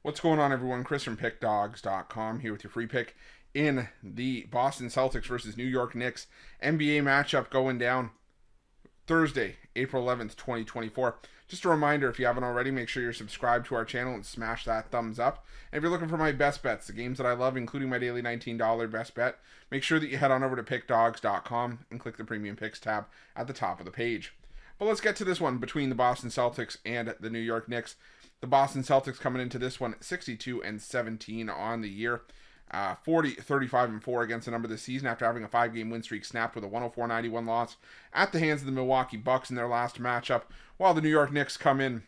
What's going on, everyone? Chris from Pickdawgz.com here with your free pick in the Boston Celtics versus New York Knicks NBA matchup going down Thursday, April 11th, 2024. Just a reminder, if you haven't already, make sure you're subscribed to our channel and smash that thumbs up. And if you're looking for my best bets, the games that I love, including my daily $19 best bet, make sure that you head on over to Pickdawgz.com and click the Premium Picks tab at the top of the page. But let's get to this one between the Boston Celtics and the New York Knicks. The Boston Celtics coming into this one 62-17 on the year. 35-4 against the number this season after having a 5-game win streak snapped with a 104-91 loss at the hands of the Milwaukee Bucks in their last matchup, while the New York Knicks come in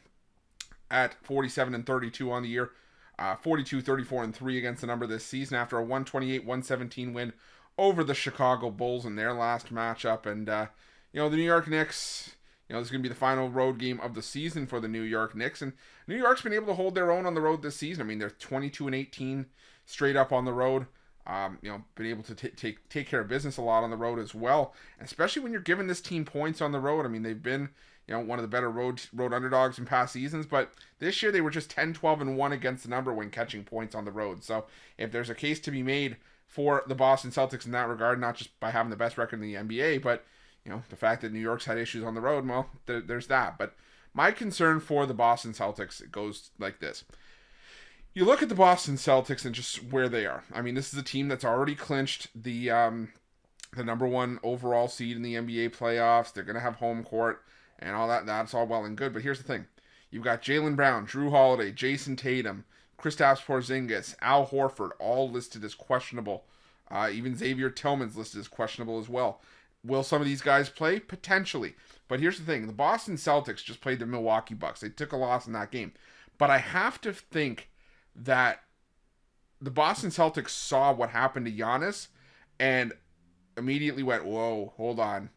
at 47-32 on the year. 42-34-3 against the number this season after a 128-117 win over the Chicago Bulls in their last matchup. And, the New York Knicks, this is going to be the final road game of the season for the New York Knicks. And New York's been able to hold their own on the road this season. I mean, they're 22-18 straight up on the road. Been able to take care of business a lot on the road as well. And especially when you're giving this team points on the road. I mean, they've been, one of the better road underdogs in past seasons. But this year they were just 10-12-1 against the number when catching points on the road. So if there's a case to be made for the Boston Celtics in that regard, not just by having the best record in the NBA, but the fact that New York's had issues on the road, well, there's that. But my concern for the Boston Celtics, it goes like this. You look at the Boston Celtics and just where they are. I mean, this is a team that's already clinched the number one overall seed in the NBA playoffs. They're going to have home court and all that. That's all well and good. But here's the thing. You've got Jaylen Brown, Drew Holiday, Jason Tatum, Kristaps Porzingis, Al Horford, all listed as questionable. Even Xavier Tillman's listed as questionable as well. Will some of these guys play? Potentially. But here's the thing. The Boston Celtics just played the Milwaukee Bucks. They took a loss in that game. But I have to think that the Boston Celtics saw what happened to Giannis and immediately went, whoa, hold on.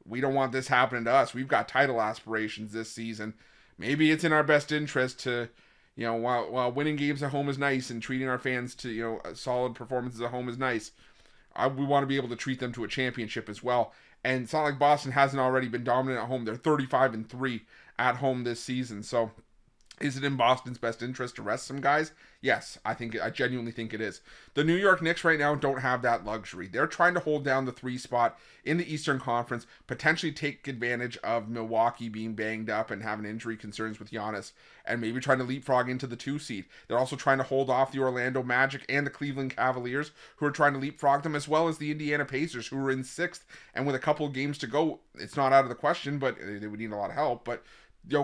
We don't want this happening to us. We've got title aspirations this season. Maybe it's in our best interest to, while winning games at home is nice and treating our fans to, solid performances at home is nice, we want to be able to treat them to a championship as well. And it's not like Boston hasn't already been dominant at home. They're 35-3 at home this season. So is it in Boston's best interest to rest some guys? Yes, I genuinely think it is. The New York Knicks right now don't have that luxury. They're trying to hold down the 3 spot in the Eastern Conference, potentially take advantage of Milwaukee being banged up and having injury concerns with Giannis, and maybe trying to leapfrog into the 2 seed. They're also trying to hold off the Orlando Magic and the Cleveland Cavaliers, who are trying to leapfrog them, as well as the Indiana Pacers, who are in 6th, and with a couple of games to go, it's not out of the question, but they would need a lot of help, but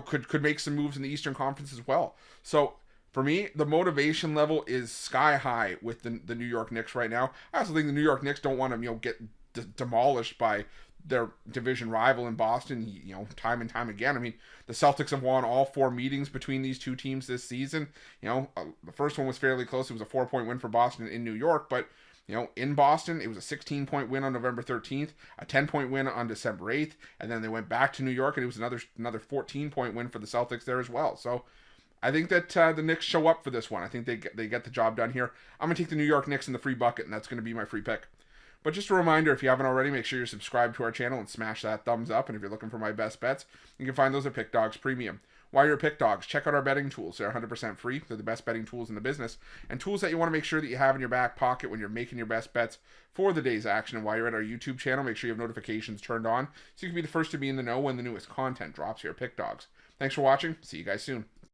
could make some moves in the Eastern Conference as well. So for me, the motivation level is sky high with the New York Knicks right now. I also think the New York Knicks don't want to get demolished by their division rival in Boston, time and time again. I mean, the Celtics have won all 4 meetings between these two teams this season. The first one was fairly close. It was a 4-point win for Boston in New York, but in Boston, it was a 16-point win on November 13th, a 10-point win on December 8th, and then they went back to New York, and it was another 14-point win for the Celtics there as well. So I think that the Knicks show up for this one. I think they get the job done here. I'm going to take the New York Knicks in the free bucket, and that's going to be my free pick. But just a reminder, if you haven't already, make sure you're subscribed to our channel and smash that thumbs up. And if you're looking for my best bets, you can find those at Pick Dawgz Premium. While you're at Pick Dawgz, check out our betting tools. They're 100% free. They're the best betting tools in the business, and tools that you want to make sure that you have in your back pocket when you're making your best bets for the day's action. And while you're at our YouTube channel, make sure you have notifications turned on so you can be the first to be in the know when the newest content drops here at Pick Dawgz. Thanks for watching. See you guys soon.